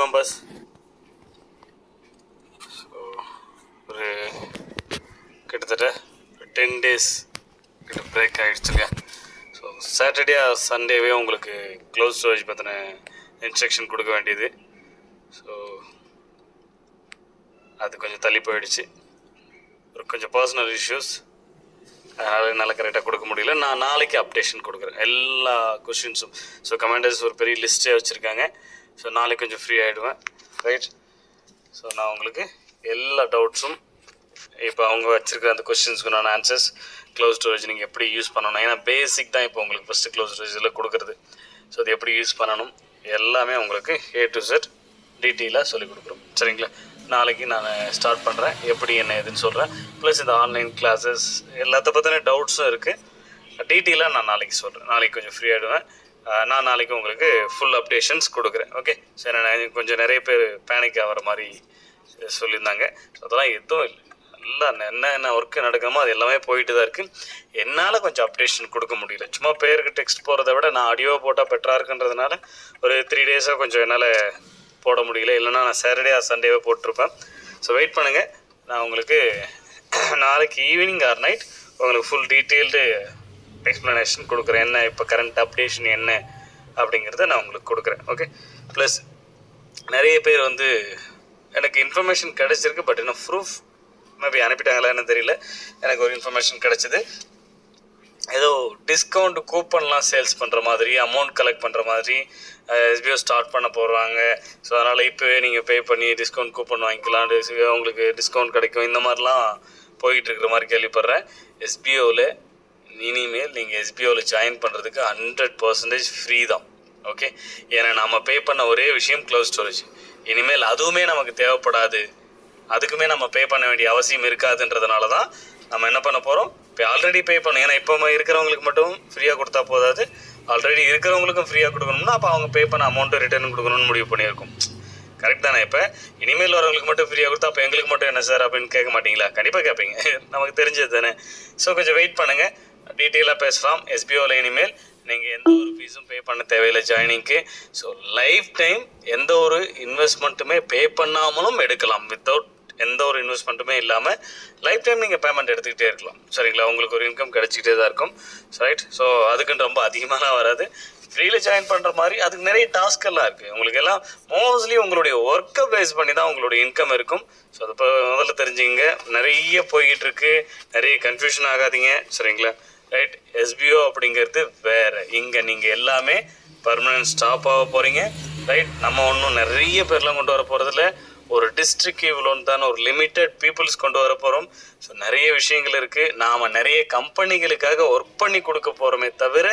members. So ஒரு கிட்டத்தட்ட 10 days கிட்ட பிரேக் ஆகிடுச்சுங்க. ஸோ சாட்டர்டே சண்டேவே உங்களுக்கு க்ளோஸ் ஸ்டோரேஜ் பற்றின இன்ஸ்ட்ரக்ஷன் கொடுக்க வேண்டியது. ஸோ அது கொஞ்சம் தள்ளி போயிடுச்சு. ஒரு கொஞ்சம் பர்சனல் இஷ்யூஸ், அதனால் என்னால் கரெக்டாக கொடுக்க முடியல. நான் நாளைக்கு அப்டேஷன் கொடுக்குறேன் எல்லா கொஷின்ஸும். ஸோ கமெண்டர்ஸ் ஒரு பெரிய லிஸ்ட்டே வச்சுருக்காங்க. ஸோ நாளைக்கு கொஞ்சம் ஃப்ரீ ஆகிடுவேன், ரைட்? ஸோ நான் உங்களுக்கு எல்லா டவுட்ஸும் இப்போ அவங்க வச்சுருக்கிற அந்த கொஷின்ஸ்க்கு நான் ஆன்சர்ஸ், க்ளோஸ் ஸ்டோரேஜ் நீங்கள் எப்படி யூஸ் பண்ணணும், ஏன்னா பேசிக் தான் இப்போ உங்களுக்கு ஃபஸ்ட்டு க்ளோஸ் ஸ்டோரேஜில் கொடுக்குறது. ஸோ அது எப்படி யூஸ் பண்ணணும் எல்லாமே உங்களுக்கு A to Z டீட்டெயிலாக சொல்லிக் கொடுக்குறோம், சரிங்களா? நாளைக்கு நான் ஸ்டார்ட் பண்ணுறேன், எப்படி என்ன ஏதுன்னு சொல்கிறேன். ப்ளஸ் இந்த ஆன்லைன் கிளாஸஸ் எல்லாத்த பற்றின டவுட்ஸும் இருக்குது. டீட்டெயிலாக நான் நாளைக்கு சொல்கிறேன். நாளைக்கு கொஞ்சம் ஃப்ரீ ஆகிடுவேன். நான் நாளைக்கு உங்களுக்கு ஃபுல் அப்டேஷன்ஸ் கொடுக்குறேன், ஓகே? சரி, நான் கொஞ்சம் நிறைய பேர் பேனிக் ஆகிற மாதிரி சொல்லியிருந்தாங்க. ஸோ அதெல்லாம் எதுவும் இல்லை, எல்லாம் என்ன ஒர்க்கு நடக்குமோ அது எல்லாமே போயிட்டு தான் இருக்குது. என்னால் கொஞ்சம் அப்டேஷன் கொடுக்க முடியல. சும்மா பேருக்கு டெக்ஸ்ட் போகிறத விட நான் ஆடியோ போட்டால் பெட்டராக இருக்குன்றதுனால ஒரு 3 days கொஞ்சம் என்னால் போட முடியல. இல்லைனா நான் சாட்டர்டே சண்டேவே போட்டிருப்பேன். ஸோ வெயிட் பண்ணுங்கள், நான் உங்களுக்கு நாளைக்கு ஈவினிங் ஆர் நைட் உங்களுக்கு ஃபுல் டீட்டெயில்டு எக்ஸ்ப்ளனேஷன் கொடுக்குறேன். என்ன இப்போ கரண்ட் அப்டேஷன் என்ன அப்படிங்கிறத நான் உங்களுக்கு கொடுக்குறேன், ஓகே? ப்ளஸ் நிறைய பேர் எனக்கு இன்ஃபர்மேஷன் கிடச்சிருக்கு, பட் இன்னும் ப்ரூஃப் மேபி அனுப்பிட்டாங்களா என்ன தெரியல. எனக்கு ஒரு இன்ஃபர்மேஷன் கிடச்சிது, ஏதோ டிஸ்கவுண்ட் கூப்பன்லாம் சேல்ஸ் பண்ணுற மாதிரி, அமௌண்ட் கலெக்ட் பண்ணுற மாதிரி SBO ஸ்டார்ட் பண்ண போகிறாங்க. ஸோ அதனால் இப்போவே நீங்கள் பே பண்ணி டிஸ்கவுண்ட் கூப்பன் வாங்கிக்கலாம், உங்களுக்கு டிஸ்கவுண்ட் கிடைக்கும், இந்த மாதிரிலாம் போய்கிட்டு இருக்கிற மாதிரி கேள்விப்படுறேன். SBOவில் இனிமேல் நீங்கள் SBOவில் ஜாயின் பண்ணுறதுக்கு 100% ஃப்ரீ தான், ஓகே? ஏன்னா நம்ம பே பண்ண ஒரே விஷயம் க்ளோஸ் ஸ்டோரேஜ். இனிமேல் அதுவுமே நமக்கு தேவைப்படாது, அதுக்குமே நம்ம பே பண்ண வேண்டிய அவசியம் இருக்காதுன்றதுனால தான் நம்ம என்ன பண்ண போகிறோம், இப்போ ஆல்ரெடி பே பண்ணணும். ஏன்னா இப்போ இருக்கிறவங்களுக்கு மட்டும் ஃப்ரீயாக கொடுத்தா போதாது, ஆல்ரெடி இருக்கிறவங்களுக்கும் ஃப்ரீயாக கொடுக்கணும்னா அப்போ அவங்க பே பண்ண அமௌண்ட்டு ரிட்டர்ன் கொடுக்கணும்னு முடிவு பண்ணியிருக்கோம், கரெக்ட் தானே? இப்போ இனிமேல் வரவங்களுக்கு மட்டும் ஃப்ரீயாக கொடுத்தா அப்போ எங்களுக்கு மட்டும் என்ன சார் அப்படின்னு கேட்க மாட்டிங்களா? கண்டிப்பாக கேட்பீங்க, நமக்கு தெரிஞ்சது தானே. ஸோ கொஞ்சம் வெயிட் பண்ணுங்கள், டீட்டெயிலாக பேசலாம். SBOவில் இனிமேல் நீங்கள் எந்த ஒரு ஃபீஸும் பே பண்ண தேவையில்லை ஜாயினிங்க்கு. ஸோ லைஃப் டைம் எந்த ஒரு இன்வெஸ்ட்மெண்ட்டுமே பே பண்ணாமலும் எடுக்கலாம், வித்தவுட் எந்த ஒரு இன்வெஸ்ட்மெண்ட்டுமே இல்லாமல் லைஃப் டைம் நீங்கள் பேமெண்ட் எடுத்துக்கிட்டே இருக்கலாம், சரிங்களா? உங்களுக்கு ஒரு இன்கம் கிடச்சிக்கிட்டே தான் இருக்கும், ரைட்? ஸோ அதுக்குன்னு ரொம்ப அதிகமாக வராது. ஃப்ரீயில் ஜாயின் பண்ணுற மாதிரி அதுக்கு நிறைய டாஸ்கெல்லாம் இருக்குது. உங்களுக்கு எல்லாம் மோஸ்ட்லி உங்களுடைய ஒர்க்கை பேஸ் பண்ணி தான் உங்களுடைய இன்கம் இருக்கும். ஸோ அது இப்போ முதல்ல தெரிஞ்சுங்க, நிறைய போய்கிட்டு இருக்கு, நிறைய கன்ஃபியூஷன் ஆகாதீங்க, சரிங்களா? ரைட்? SBO அப்படிங்கிறது வேறு. இங்கே நீங்கள் எல்லாமே பர்மனன்ட் ஸ்டாப் ஆக போகிறீங்க, ரைட்? நம்ம ஒன்றும் நிறைய பேர்லாம் கொண்டு வர போகிறதில்ல, ஒரு டிஸ்ட்ரிக்ட் இவ்வளோன்னு தானே ஒரு லிமிட்டட் பீப்புள்ஸ் கொண்டு வர போகிறோம். ஸோ நிறைய விஷயங்கள் இருக்குது. நாம் நிறைய கம்பெனிகளுக்காக ஒர்க் பண்ணி கொடுக்க போகிறோமே தவிர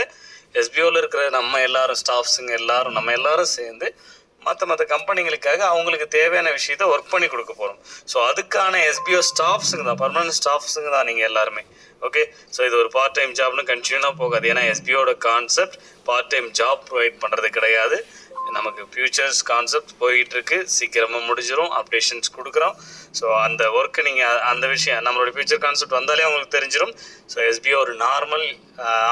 SBOவில் இருக்கிற நம்ம எல்லாரும் ஸ்டாஃப்ஸுங்க எல்லாரும் நம்ம எல்லாரும் சேர்ந்து மற்ற கம்பெனிகளுக்காக அவங்களுக்கு தேவையான விஷயத்த ஒர்க் பண்ணி கொடுக்க போகிறோம். ஸோ அதுக்கான SBO ஸ்டாஃப்ஸுங்க தான், பர்மனன்ட் ஸ்டாஃப்ஸுங்க தான் நீங்கள் எல்லாருமே, ஓகே? ஸோ இது ஒரு பார்ட் டைம் ஜாப்னு கண்டினியூவாக போகாது. ஏன்னா SBOட concept part time job provide பண்ணுறது கிடையாது. நமக்கு ஃபியூச்சர்ஸ் கான்செப்ட் போய்கிட்டு இருக்கு, சீக்கிரமாக முடிஞ்சிடும், அப்டேஷன்ஸ் கொடுக்குறோம். ஸோ அந்த ஒர்க்கு நீங்கள் அந்த விஷயம் நம்மளோட ஃபியூச்சர் கான்செப்ட் வந்தாலே உங்களுக்கு தெரிஞ்சிடும். ஸோ SBO ஒரு normal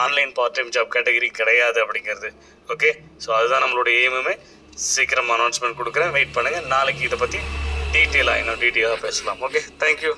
online part time job category கிடையாது அப்படிங்கிறது, ஓகே? ஸோ அதுதான் நம்மளுடைய எய்முமே. சீக்கிரம் அனௌன்ஸ்மெண்ட் கொடுக்குறேன், வெயிட் பண்ணுங்கள். நாளைக்கு இதை பற்றி டீட்டெயிலாக பேசலாம், ஓகே? தேங்க்யூ.